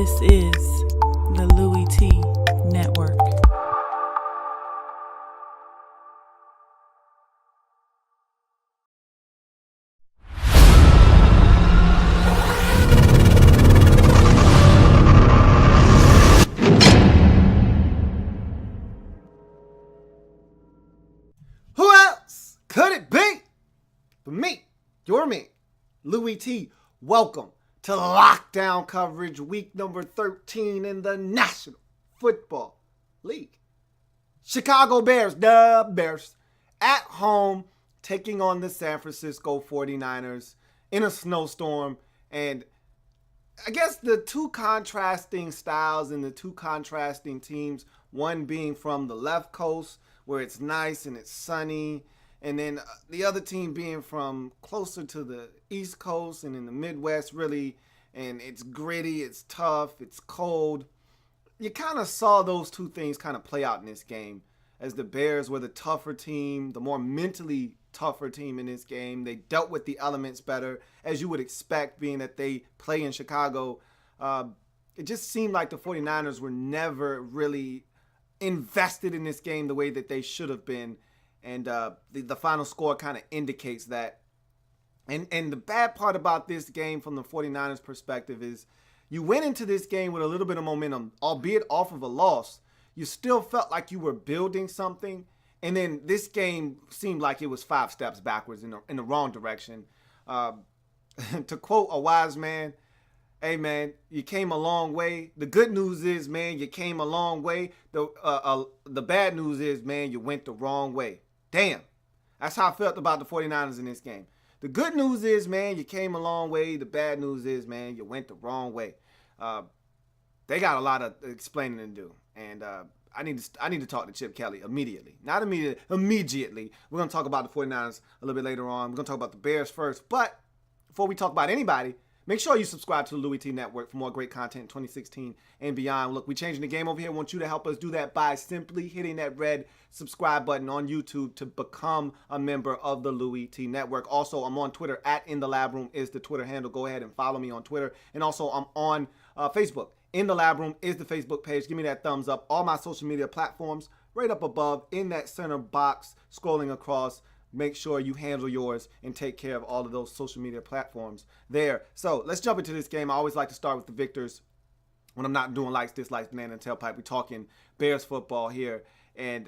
This is the Louie Tee Network. Who else could it be but me, your man, Louie Tee? Welcome to lockdown coverage, week number 13 in the National Football League. Chicago Bears, the Bears, at home taking on the San Francisco 49ers in a snowstorm. And I guess the two contrasting styles and the two contrasting teams, one being from the left coast where it's nice and it's sunny, and then the other team being from closer to the East Coast and in the Midwest, really, and it's gritty, it's tough, it's cold. You kind of saw those two things kind of play out in this game, as the Bears were the tougher team, the more mentally tougher team in this game. They dealt with the elements better, as you would expect, being that they play in Chicago. It just seemed like the 49ers were never really invested in this game the way that they should have been. And the final score kind of indicates that. And the bad part about this game from the 49ers perspective is you went into this game with a little bit of momentum, albeit off of a loss. You still felt like you were building something. And then this game seemed like it was 5 steps backwards in the wrong direction. To quote a wise man, hey, man, you came a long way. The good news is, man, you came a long way. The bad news is, man, you went the wrong way. Damn. That's how I felt about the 49ers in this game. The good news is, man, you came a long way. The bad news is, man, you went the wrong way. They got a lot of explaining to do. And I need to talk to Chip Kelly immediately. Not immediately. We're going to talk about the 49ers a little bit later on. We're going to talk about the Bears first. But before we talk about anybody, make sure you subscribe to the Louie Tee Network for more great content in 2016 and beyond. Look, we're changing the game over here. I want you to help us do that by simply hitting that red subscribe button on YouTube to become a member of the Louie Tee Network. Also, I'm on Twitter. @InTheLabRoom is the Twitter handle. Go ahead and follow me on Twitter. And also, I'm on Facebook. In the Lab Room is the Facebook page. Give me that thumbs up. All my social media platforms right up above in that center box scrolling across. Make sure you handle yours and take care of all of those social media platforms there. So let's jump into this game. I always like to start with the victors when I'm not doing likes, dislikes, banana, and tailpipe. We're talking Bears football here. And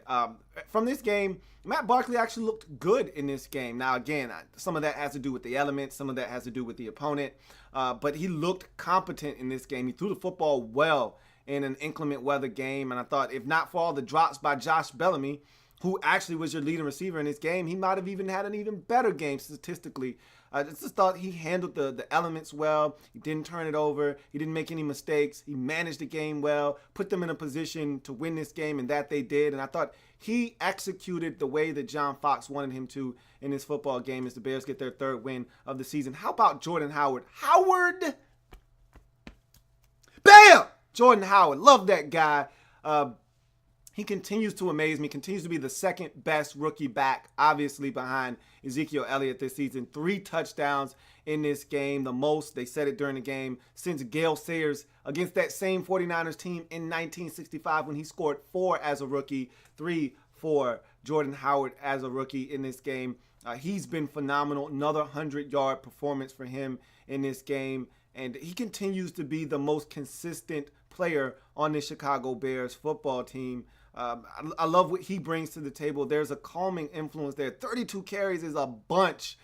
from this game, Matt Barkley actually looked good in this game. Now, again, some of that has to do with the elements. Some of that has to do with the opponent. But he looked competent in this game. He threw the football well in an inclement weather game. And I thought, if not for all the drops by Josh Bellamy, who actually was your leading receiver in this game, he might have even had an even better game statistically. I just thought he handled the elements well. He didn't turn it over. He didn't make any mistakes. He managed the game well, put them in a position to win this game, and that they did. And I thought he executed the way that John Fox wanted him to in this football game as the Bears get their 3rd win of the season. How about Jordan Howard? Howard! Bam! Jordan Howard. Love that guy. He continues to amaze me, continues to be the 2nd best rookie back, obviously behind Ezekiel Elliott this season. 3 touchdowns in this game, the most, they said it during the game, since Gale Sayers against that same 49ers team in 1965 when he scored 4 as a rookie, 3 for Jordan Howard as a rookie in this game. He's been phenomenal. Another 100-yard performance for him in this game. And he continues to be the most consistent player on the Chicago Bears football team. I love what he brings to the table. There's a calming influence there. 32 carries is a bunch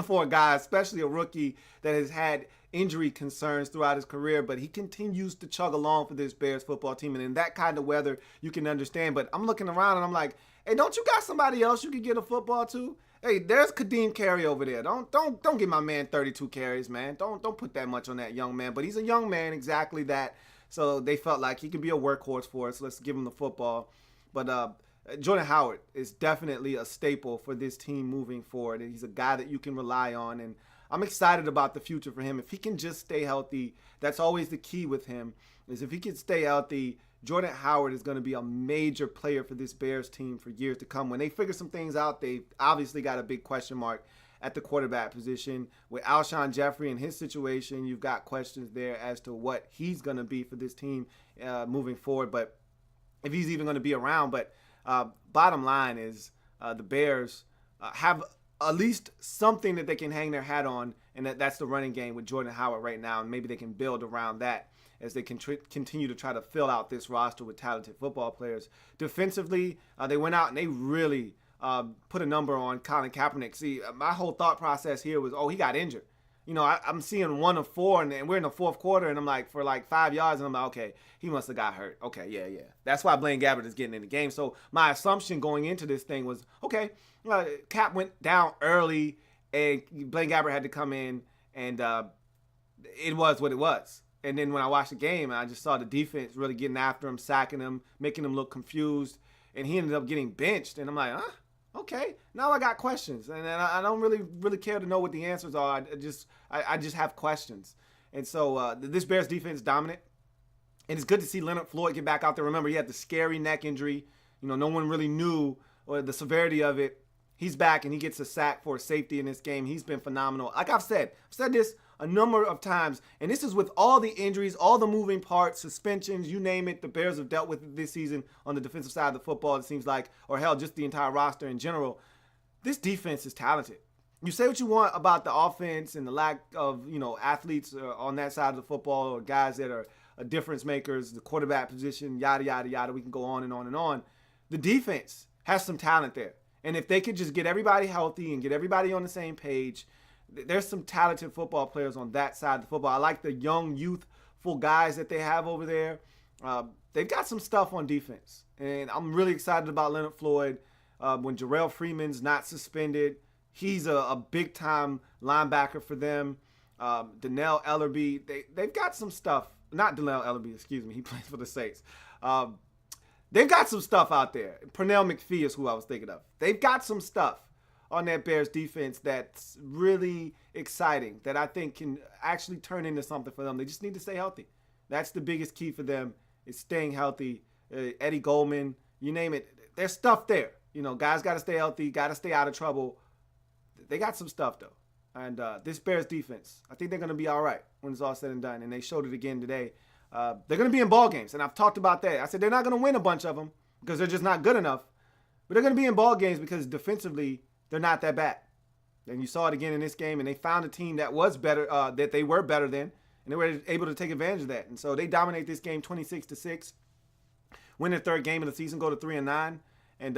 for a guy, especially a rookie that has had injury concerns throughout his career, but he continues to chug along for this Bears football team. And in that kind of weather, you can understand. But I'm looking around and I'm like, hey, don't you got somebody else you could get a football to? Hey, there's Kadeem Carey over there. Don't give my man 32 carries, man. Don't put that much on that young man. But he's a young man, exactly that. So they felt like he could be a workhorse for us. Let's give him the football. But Jordan Howard is definitely a staple for this team moving forward. And he's a guy that you can rely on. And I'm excited about the future for him. If he can just stay healthy, that's always the key with him, is if he can stay healthy, Jordan Howard is going to be a major player for this Bears team for years to come. When they figure some things out, they obviously got a big question mark at the quarterback position. With Alshon Jeffrey and his situation, you've got questions there as to what he's going to be for this team moving forward. But if he's even going to be around. But bottom line is the Bears have at least something that they can hang their hat on, and that's the running game with Jordan Howard right now, and maybe they can build around that as they can continue to try to fill out this roster with talented football players. Defensively, they went out and they really put a number on Colin Kaepernick. See, my whole thought process here was, he got injured. You know, I'm seeing 1 of 4, and we're in the fourth quarter, and I'm like, for like 5 yards, and I'm like, okay, he must have got hurt. Okay, yeah. That's why Blaine Gabbert is getting in the game. So my assumption going into this thing was, okay, Cap went down early, and Blaine Gabbert had to come in, and it was what it was. And then when I watched the game, I just saw the defense really getting after him, sacking him, making him look confused, and he ended up getting benched. And I'm like, okay, now I got questions, and I don't really care to know what the answers are. I just have questions. And so this Bears defense is dominant, and it's good to see Leonard Floyd get back out there. Remember, he had the scary neck injury. You know, no one really knew the severity of it. He's back, and he gets a sack for a safety in this game. He's been phenomenal. Like I've said this a number of times, and this is with all the injuries, all the moving parts, suspensions, you name it, the Bears have dealt with it this season on the defensive side of the football, it seems like, or hell, just the entire roster in general. This defense is talented. You say what you want about the offense and the lack of, athletes on that side of the football, or guys that are difference makers, the quarterback position, yada, yada, yada. We can go on and on and on. The defense has some talent there. And if they could just get everybody healthy and get everybody on the same page, there's some talented football players on that side of the football. I like the young, youthful guys that they have over there. They've got some stuff on defense. And I'm really excited about Leonard Floyd. When Jarrell Freeman's not suspended, he's a big-time linebacker for them. Donnell L.A.B., they've got some stuff. Not Donnell L.A.B., excuse me. He plays for the Saints. They've got some stuff out there. Pernell McPhee is who I was thinking of. They've got some stuff on that Bears defense that's really exciting, that I think can actually turn into something for them. They just need to stay healthy. That's the biggest key for them, is staying healthy. Eddie Goldman, you name it. There's stuff there. Guys got to stay healthy, got to stay out of trouble. They got some stuff, though. And this Bears defense, I think they're going to be all right when it's all said and done. And they showed it again today. They're going to be in ball games, and I've talked about that. I said they're not going to win a bunch of them because they're just not good enough. But they're going to be in ball games because defensively, they're not that bad. And you saw it again in this game, and they found a team that was better, that they were better than, and they were able to take advantage of that. And so they dominate this game 26-6, win their third game of the season, go to 3-9. And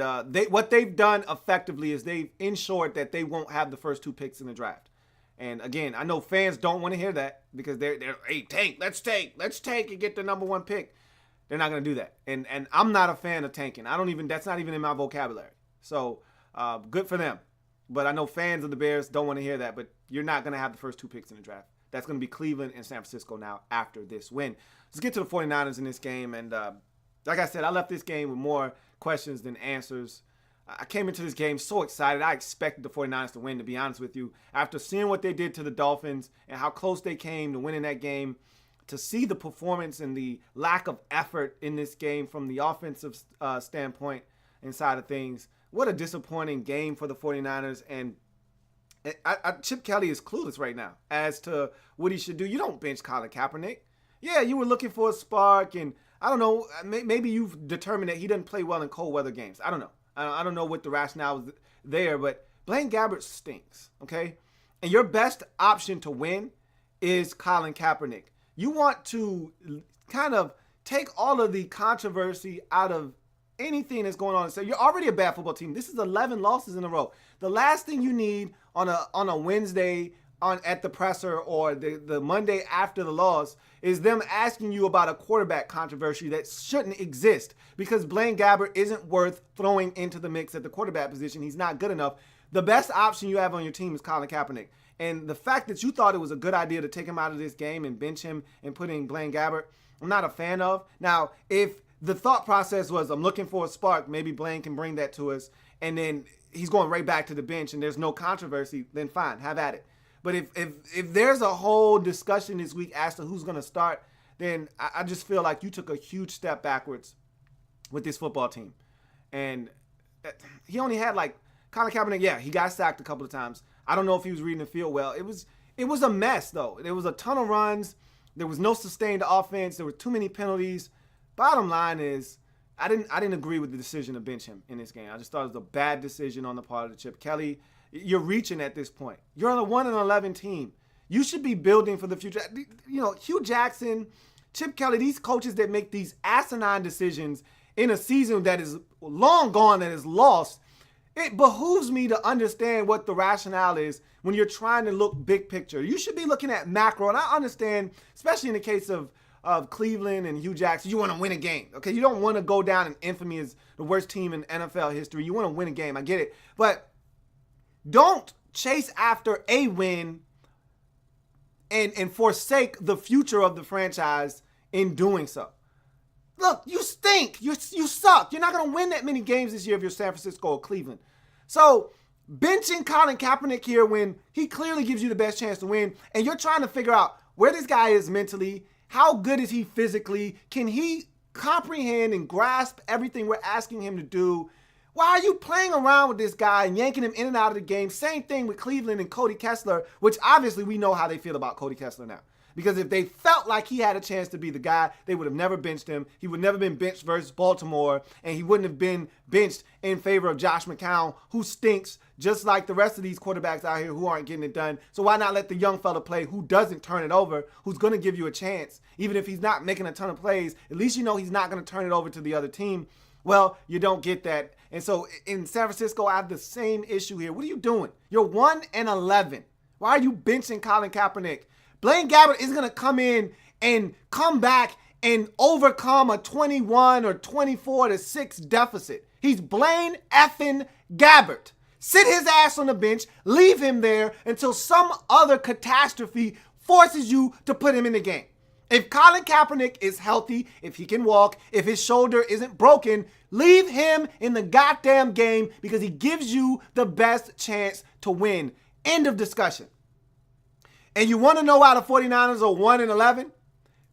what they've done effectively is they've ensured that they won't have the first 2 picks in the draft. And again, I know fans don't want to hear that because they're hey, let's tank and get the number 1 pick. They're not going to do that. And I'm not a fan of tanking. That's not even in my vocabulary. So good for them. But I know fans of the Bears don't want to hear that, but you're not going to have the first 2 picks in the draft. That's going to be Cleveland and San Francisco now after this win. Let's get to the 49ers in this game. And like I said, I left this game with more questions than answers. I came into this game so excited. I expected the 49ers to win, to be honest with you. After seeing what they did to the Dolphins and how close they came to winning that game, to see the performance and the lack of effort in this game from the offensive standpoint inside of things, what a disappointing game for the 49ers. And Chip Kelly is clueless right now as to what he should do. You don't bench Colin Kaepernick. Yeah, you were looking for a spark, and I don't know, maybe you've determined that he doesn't play well in cold weather games. I don't know. I don't know what the rationale is there, but Blaine Gabbert stinks, okay? And your best option to win is Colin Kaepernick. You want to kind of take all of the controversy out of anything that's going on. So you're already a bad football team. This is 11 losses in a row. The last thing you need on a Wednesday at the presser or the Monday after the loss is them asking you about a quarterback controversy that shouldn't exist because Blaine Gabbert isn't worth throwing into the mix at the quarterback position. He's not good enough. The best option you have on your team is Colin Kaepernick. And the fact that you thought it was a good idea to take him out of this game and bench him and put in Blaine Gabbert, I'm not a fan of. Now, if the thought process was I'm looking for a spark, maybe Blaine can bring that to us, and then he's going right back to the bench and there's no controversy, then fine, have at it. But if there's a whole discussion this week as to who's going to start, then I just feel like you took a huge step backwards with this football team. And he only had Colin Kaepernick, yeah, he got sacked a couple of times. I don't know if he was reading the field well. It was a mess, though. There was a ton of runs. There was no sustained offense. There were too many penalties. Bottom line is, I didn't agree with the decision to bench him in this game. I just thought it was a bad decision on the part of the Chip Kelly. You're reaching at this point. You're on a 1-11 team. You should be building for the future. You know, Hugh Jackson, Chip Kelly, these coaches that make these asinine decisions in a season that is long gone, that is lost, it behooves me to understand what the rationale is when you're trying to look big picture. You should be looking at macro, and I understand, especially in the case of Cleveland and Hugh Jackson, you want to win a game, okay? You don't want to go down in infamy as the worst team in NFL history. You want to win a game. I get it. But don't chase after a win and forsake the future of the franchise in doing so. Look, you stink. You suck. You're not going to win that many games this year if you're San Francisco or Cleveland. So benching Colin Kaepernick here when he clearly gives you the best chance to win, and you're trying to figure out where this guy is mentally, how good is he physically, can he comprehend and grasp everything we're asking him to do? Why are you playing around with this guy and yanking him in and out of the game? Same thing with Cleveland and Cody Kessler, which obviously we know how they feel about Cody Kessler now. Because if they felt like he had a chance to be the guy, they would have never benched him. He would never been benched versus Baltimore, and he wouldn't have been benched in favor of Josh McCown, who stinks, just like the rest of these quarterbacks out here who aren't getting it done. So why not let the young fella play who doesn't turn it over, who's going to give you a chance? Even if he's not making a ton of plays, at least you know he's not going to turn it over to the other team. Well, you don't get that. And so in San Francisco, I have the same issue here. What are you doing? You're 1-11. Why are you benching Colin Kaepernick? Blaine Gabbert is going to come in and come back and overcome a 21 or 24-6 deficit. He's Blaine effing Gabbert. Sit his ass on the bench, leave him there until some other catastrophe forces you to put him in the game. If Colin Kaepernick is healthy, if he can walk, if his shoulder isn't broken, leave him in the goddamn game because he gives you the best chance to win. End of discussion. And you want to know why the 49ers are 1-11?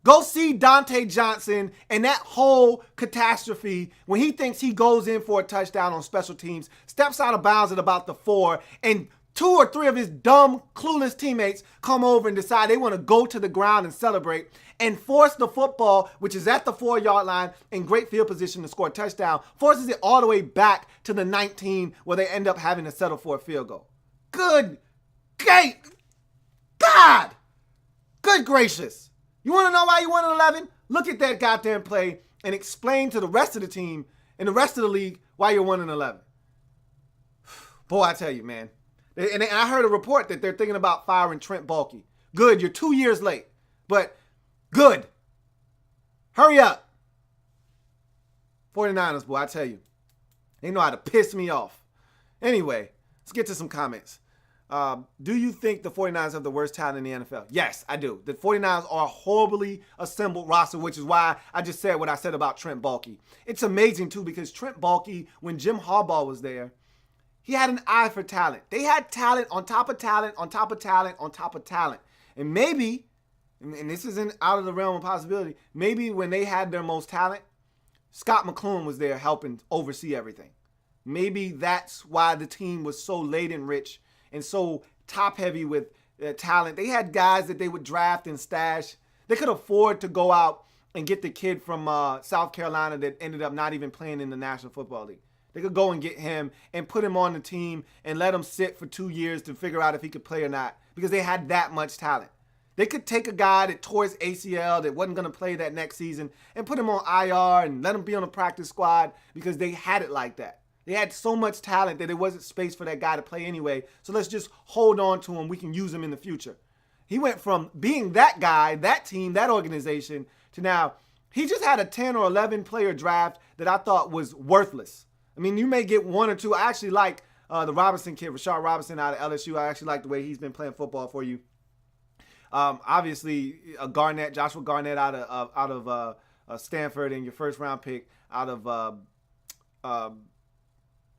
Go see Dante Johnson and that whole catastrophe when he thinks he goes in for a touchdown on special teams, steps out of bounds at about the 4, and 2 or 3 of his dumb, clueless teammates come over and decide they want to go to the ground and celebrate and force the football, which is at the 4-yard line in great field position to score a touchdown, forces it all the way back to the 19 where they end up having to settle for a field goal. Good God! Good gracious. You want to know why you 1-11? Look at that goddamn play and explain to the rest of the team and the rest of the league why you're 1-11. Boy, I tell you, man. And I heard a report that they're thinking about firing Trent Baalke. Good, you're 2 years late. But good. Hurry up. 49ers, boy, I tell you. They know how to piss me off. Anyway, let's get to some comments. Do you think the 49ers have the worst talent in the NFL? Yes, I do. The 49ers are a horribly assembled roster, which is why I just said what I said about Trent Baalke. It's amazing, too, because Trent Baalke, when Jim Harbaugh was there, he had an eye for talent. They had talent on top of talent, on top of talent, on top of talent. And maybe, and this isn't out of the realm of possibility, maybe when they had their most talent, Scott McCloughan was there helping oversee everything. Maybe that's why the team was so laden rich and so top-heavy with talent. They had guys that they would draft and stash. They could afford to go out and get the kid from South Carolina that ended up not even playing in the National Football League. They could go and get him and put him on the team and let him sit for 2 years to figure out if he could play or not because they had that much talent. They could take a guy that tore his ACL that wasn't going to play that next season and put him on IR and let him be on the practice squad because they had it like that. They had so much talent that there wasn't space for that guy to play anyway. So let's just hold on to him. We can use him in the future. He went from being that guy, that team, that organization, to now he just had a 10 or 11 player draft that I thought was worthless. I mean, you may get 1 or 2. I actually like the Robinson kid, Rashard Robinson out of LSU. I actually like the way he's been playing football for you. Obviously, Joshua Garnett out of Stanford, and your first round pick out of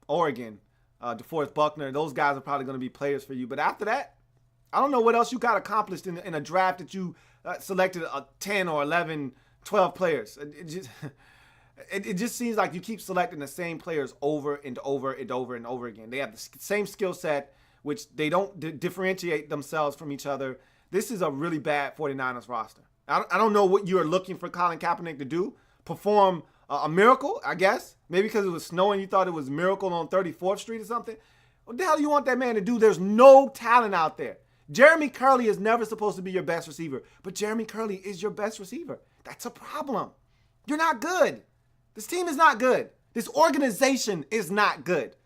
Oregon, DeForest Buckner. Those guys are probably going to be players for you. But after that, I don't know what else you got accomplished in a draft that you selected 10 or 11, 12 players. It just seems like you keep selecting the same players over and over and over and over again. They have the same skill set which they don't differentiate themselves from each other. This is a really bad 49ers roster. I don't know what you are looking for Colin Kaepernick to do. Perform a miracle, I guess. Maybe because it was snowing, you thought it was Miracle on 34th Street or something. What the hell do you want that man to do? There's no talent out there. Jeremy Curley is never supposed to be your best receiver, but Jeremy Curley is your best receiver. That's a problem. You're not good. This team is not good. This organization is not good.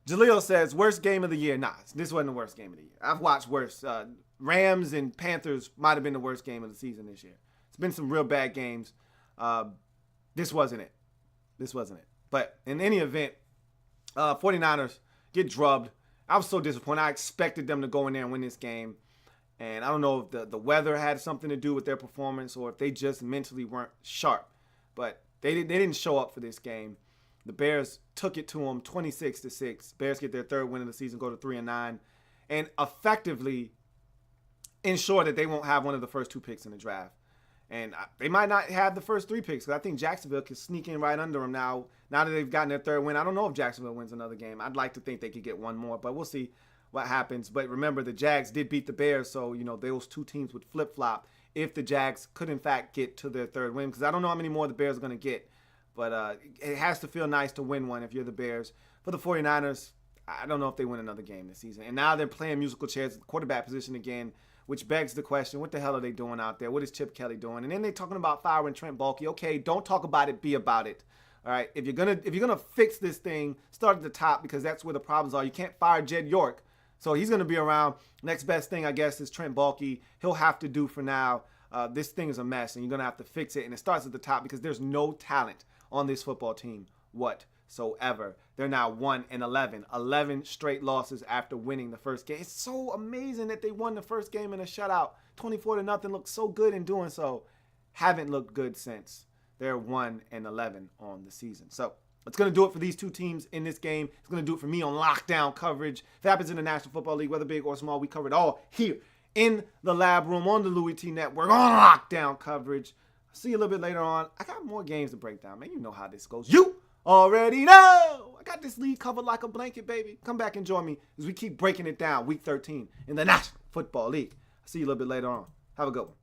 Jaleel says, worst game of the year. Nah, this wasn't the worst game of the year. I've watched worse. Rams and Panthers might have been the worst game of the season this year. It's been some real bad games. This wasn't it. This wasn't it. But in any event, 49ers get drubbed. I was so disappointed. I expected them to go in there and win this game. And I don't know if the weather had something to do with their performance or if they just mentally weren't sharp. But they didn't show up for this game. The Bears took it to them 26-6. Bears get their third win of the season, go to 3-9, and effectively ensure that they won't have one of the first two picks in the draft. And they might not have the first three picks because I think Jacksonville could sneak in right under them now that they've gotten their third win. I don't know if Jacksonville wins another game. I'd like to think they could get one more, but we'll see what happens. But remember, the Jags did beat the Bears, so those two teams would flip-flop if the Jags could, in fact, get to their third win because I don't know how many more the Bears are going to get. But it has to feel nice to win one if you're the Bears. For the 49ers, I don't know if they win another game this season. And now they're playing musical chairs at the quarterback position again, which begs the question, what the hell are they doing out there? What is Chip Kelly doing? And then they're talking about firing Trent Baalke. Okay, don't talk about it, be about it. All right, if you're gonna fix this thing, start at the top because that's where the problems are. You can't fire Jed York, so he's gonna be around. Next best thing, I guess, is Trent Baalke. He'll have to do for now. This thing is a mess, and you're gonna have to fix it. And it starts at the top because there's no talent on this football team whatsoever. They're now 1-11, 11 straight losses after winning the first game. It's so amazing that they won the first game in a shutout, 24-0. Looked so good in doing so. Haven't looked good since. They're 1-11 on the season. So it's going to do it for these two teams in this game. It's going to do it for me on lockdown coverage. If it happens in the National Football League, whether big or small, we cover it all here in the Lab Room on the Louie Tee Network on lockdown coverage. See you a little bit later on. I got more games to break down, man. You know how this goes. You already know. I got this league covered like a blanket, baby. Come back and join me as we keep breaking it down. Week 13 in the National Football League. See you a little bit later on. Have a good one.